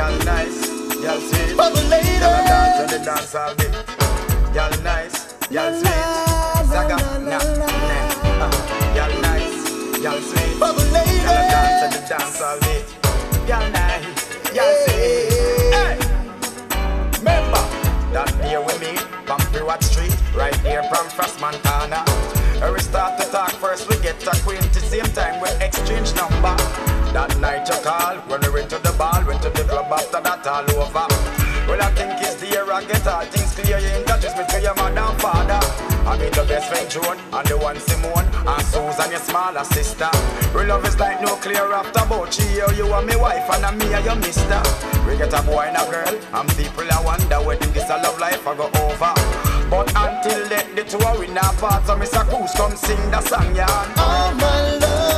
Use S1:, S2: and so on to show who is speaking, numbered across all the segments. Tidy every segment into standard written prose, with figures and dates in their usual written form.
S1: Y'all nice, y'all sweet.
S2: For the ladies.
S1: Y'all dance to the dance all bit. Y'all nice, y'all sweet. Zaga, na, na. Y'all nice, y'all sweet.
S2: For the ladies.
S1: Y'all dance to the dance all bit. Y'all nice, y'all sweet. Hey, remember that day with me, Pampy Watt Street, right here from Frost Montana. Where we start to talk first, we get acquainted, same time we exchange number. That night you call, when we went to the ball, went to the club after that all over. Well, I think it's the year I get all things clear. You introduce me to your mother and father. I meet the best friend Joan, and the one Simone, and Susan, your smaller sister. We love is like nuclear after about 3 years. You are my wife, and I'm me and your mister. We get a boy and a girl, and people I wonder when this a love life I go over. But until then, the two are in our part, so Mr. Cruz come sing the song, yeah.
S2: Oh, my love.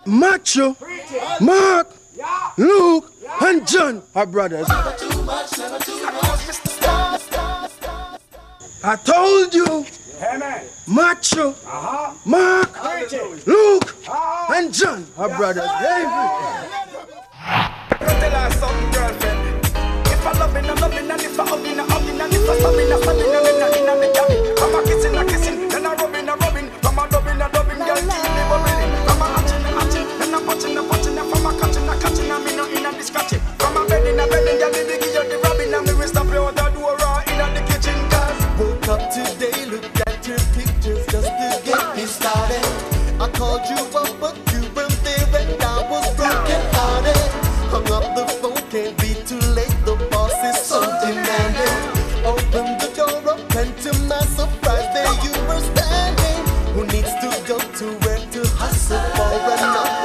S3: Matthew, Mark, Luke, and John are brothers. I told you, Matthew, Mark, Luke, and John are brothers.
S1: Tell her something, girlfriend. If I love and if I hugging, and if I stabbing, I'm a kissing, then I rubbing, from a dubbing, girl, keep me bubbling. From a hatching, then I'm patching, from a catching, I'm in a scratching. From a bedding, girl, baby, give you the rubbing, and me will stop you out the door in the kitchen, cause
S2: woke up today, looked at your pictures just to get me started. I called you up, but you weren't there, and I was broken hearted. Hung up the phone, can't be too late, the boss is so demanding. Opened the door up, and to my surprise, there you were standing. Who needs to go to work to hustle for another?